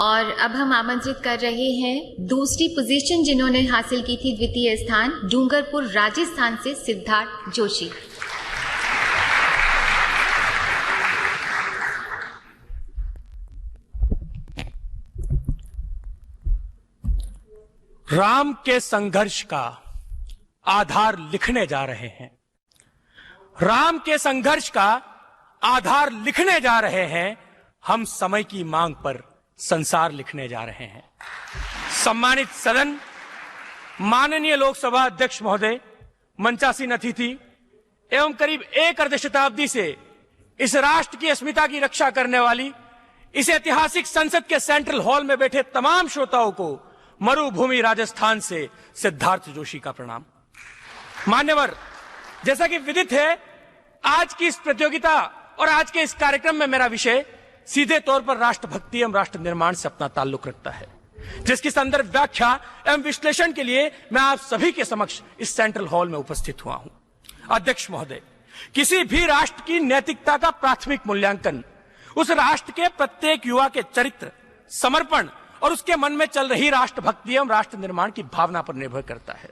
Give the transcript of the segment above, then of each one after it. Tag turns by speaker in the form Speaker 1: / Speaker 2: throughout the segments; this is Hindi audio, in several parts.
Speaker 1: और अब हम आमंत्रित कर रहे हैं दूसरी पोजीशन जिन्होंने हासिल की थी, द्वितीय स्थान, डूंगरपुर राजस्थान से सिद्धार्थ जोशी।
Speaker 2: राम के संघर्ष का आधार लिखने जा रहे हैं। राम के संघर्ष का आधार लिखने जा रहे हैं। हम समय की मांग पर संसार लिखने जा रहे हैं। सम्मानित सदन, माननीय लोकसभा अध्यक्ष महोदय, मंचासीन अतिथि एवं करीब एक अर्ध शताब्दी से इस राष्ट्र की अस्मिता की रक्षा करने वाली इस ऐतिहासिक संसद के सेंट्रल हॉल में बैठे तमाम श्रोताओं को मरुभूमि राजस्थान से सिद्धार्थ जोशी का प्रणाम। मान्यवर, जैसा कि विदित है, आज की इस प्रतियोगिता और आज के इस कार्यक्रम में मेरा विषय सीधे तौर पर राष्ट्रभक्ति एवं राष्ट्र निर्माण से अपना ताल्लुक रखता है, जिसकी संदर्भ व्याख्या एवं विश्लेषण के लिए मैं आप सभी के समक्ष इस सेंट्रल हॉल में उपस्थित हुआ हूं। अध्यक्ष महोदय, किसी भी राष्ट्र की नैतिकता का प्राथमिक मूल्यांकन उस राष्ट्र के प्रत्येक युवा के चरित्र, समर्पण और उसके मन में चल रही राष्ट्रभक्ति एवं राष्ट्र निर्माण की भावना पर निर्भर करता है।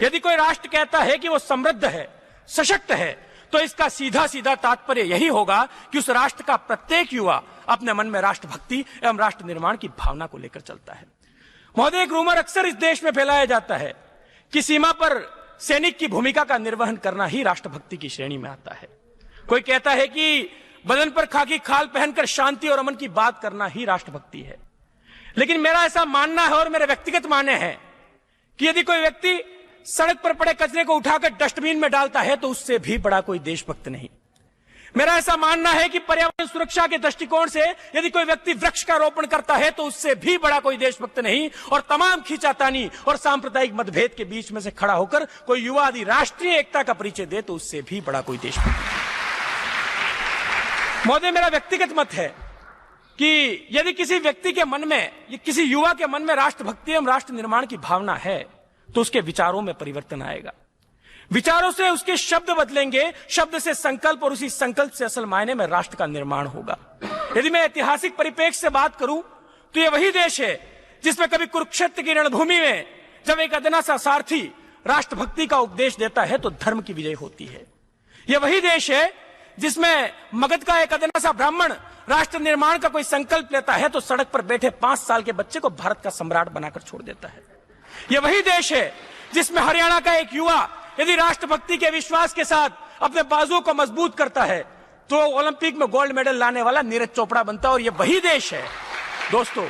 Speaker 2: यदि कोई राष्ट्र कहता है कि वो समृद्ध है, सशक्त है, तो इसका सीधा सीधा तात्पर्य यही होगा कि उस राष्ट्र का प्रत्येक युवा अपने मन में राष्ट्रभक्ति एवं राष्ट्र निर्माण की भावना को लेकर चलता है। महोदय, एक रूमर अक्सर इस देश में फैलाया जाता है कि सीमा पर सैनिक की भूमिका का निर्वहन करना ही राष्ट्रभक्ति की श्रेणी में आता है। कोई कहता है कि बदन पर खाकी खाल पहनकर शांति और अमन की बात करना ही राष्ट्रभक्ति है। लेकिन मेरा ऐसा मानना है और मेरे व्यक्तिगत मानने हैं कि यदि कोई व्यक्ति सड़क पर पड़े कचरे को उठाकर डस्टबिन में डालता है तो उससे भी बड़ा कोई देशभक्त नहीं। मेरा ऐसा मानना है कि पर्यावरण सुरक्षा के दृष्टिकोण से यदि कोई व्यक्ति वृक्ष का रोपण करता है तो उससे भी बड़ा कोई देशभक्त नहीं। और तमाम खींचातानी और सांप्रदायिक मतभेद के बीच में से खड़ा होकर कोई युवा आदि राष्ट्रीय एकता का परिचय दे तो उससे भी बड़ा कोई देशभक्त नहीं। महोदय, मेरा व्यक्तिगत मत है कि यदि किसी व्यक्ति के मन में, किसी युवा के मन में राष्ट्रभक्ति एवं राष्ट्र निर्माण की भावना है तो उसके विचारों में परिवर्तन आएगा। विचारों से उसके शब्द बदलेंगे, शब्द से संकल्प और उसी संकल्प से असल मायने में राष्ट्र का निर्माण होगा। यदि मैं ऐतिहासिक परिप्रेक्ष्य से बात करूं तो यह वही देश है जिसमें कभी कुरुक्षेत्र की रणभूमि में जब एक अदना सा सारथी राष्ट्रभक्ति का उपदेश देता है तो धर्म की विजय होती है। यह वही देश है जिसमें मगध का एक अदना सा ब्राह्मण राष्ट्र निर्माण का कोई संकल्प लेता है तो सड़क पर बैठे 5 साल के बच्चे को भारत का सम्राट बनाकर छोड़ देता है। यह वही देश है जिसमें हरियाणा का एक युवा यदि राष्ट्रभक्ति के विश्वास के साथ अपने बाजुओं को मजबूत करता है तो ओलंपिक में गोल्ड मेडल लाने वाला नीरज चोपड़ा बनता है। और यह वही देश है दोस्तों,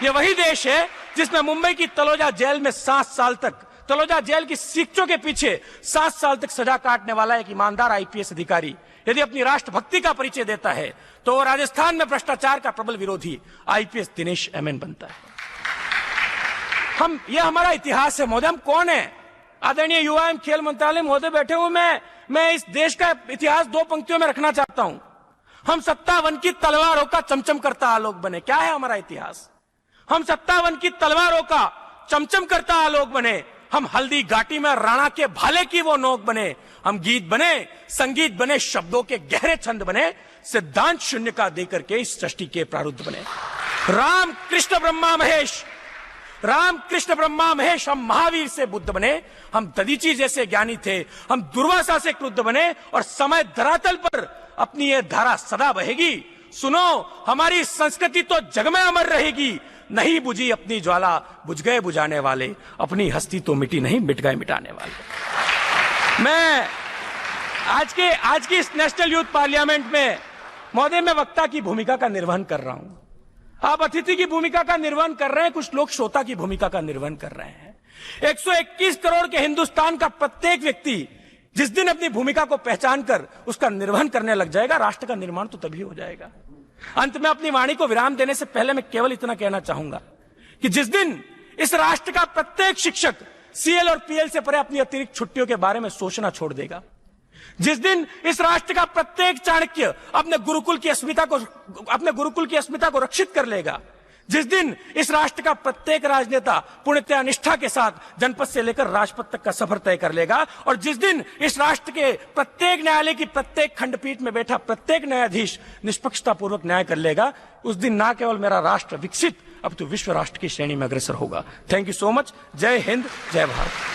Speaker 2: यह वही देश है जिसमें मुंबई की तलोजा जेल में 7 साल तक, तलोजा जेल की सीखचों के पीछे 7 साल तक सजा काटने वाला एक ईमानदार आईपीएस अधिकारी यदि अपनी राष्ट्रभक्ति का परिचय देता है तो राजस्थान में भ्रष्टाचार का प्रबल विरोधी आईपीएस दिनेश एमएन बनता है। यह हमारा इतिहास है महोदय। हम कौन है? आदरणीय युवा एवं खेल मंत्रालय महोदय बैठे हुए, मैं इस देश का इतिहास 2 पंक्तियों में रखना चाहता हूं। हम 57 की तलवारों का चमचम करता आलोक बने। क्या है हमारा इतिहास? हम 57 की तलवारों का चमचम करता आलोक बने। हम हल्दी घाटी में राणा के भाले की वो नोक बने। हम गीत बने, संगीत बने, शब्दों के गहरे छंद बने, सिद्धांत शून्य का देकर के इस सृष्टि के प्रारूध बने। राम कृष्ण ब्रह्मा महेश, राम कृष्ण ब्रह्मा महेश। हम महावीर से बुद्ध बने, हम दधीची जैसे ज्ञानी थे, हम दुर्वासा से क्रुद्ध बने और समय धरातल पर अपनी ये धारा सदा बहेगी। सुनो, हमारी संस्कृति तो जग में अमर रहेगी। नहीं बुझी अपनी ज्वाला, बुझ गए बुझाने वाले, अपनी हस्ती तो मिटी नहीं, मिट गए मिटाने वाले। मैं आज की इस नेशनल यूथ पार्लियामेंट में महोदय मैं वक्ता की भूमिका का निर्वहन कर रहा हूं। आप अतिथि की भूमिका का निर्वहन कर रहे हैं, कुछ लोग श्रोता की भूमिका का निर्वहन कर रहे हैं। 121 करोड़ के हिंदुस्तान का प्रत्येक व्यक्ति जिस दिन अपनी भूमिका को पहचान कर उसका निर्वहन करने लग जाएगा, राष्ट्र का निर्माण तो तभी हो जाएगा। अंत में अपनी वाणी को विराम देने से पहले मैं केवल इतना कहना चाहूंगा कि जिस दिन इस राष्ट्र का प्रत्येक शिक्षक सीएल और पीएल से परे अपनी अतिरिक्त छुट्टियों के बारे में सोचना छोड़ देगा, जिस दिन इस राष्ट्र का प्रत्येक चाणक्य अपने गुरुकुल की अस्मिता को रक्षित कर लेगा, जिस दिन इस राष्ट्र का प्रत्येक राजनेता पुण्यता निष्ठा के साथ जनपद से लेकर राजपथ तक का सफर तय कर लेगा, और जिस दिन इस राष्ट्र के प्रत्येक न्यायालय की प्रत्येक खंडपीठ में बैठा प्रत्येक न्यायाधीश निष्पक्षता पूर्वक न्याय कर लेगा, उस दिन ना केवल मेरा राष्ट्र विकसित अब तो विश्व राष्ट्र की श्रेणी में अग्रसर होगा। Thank you so much. जय हिंद, जय भारत।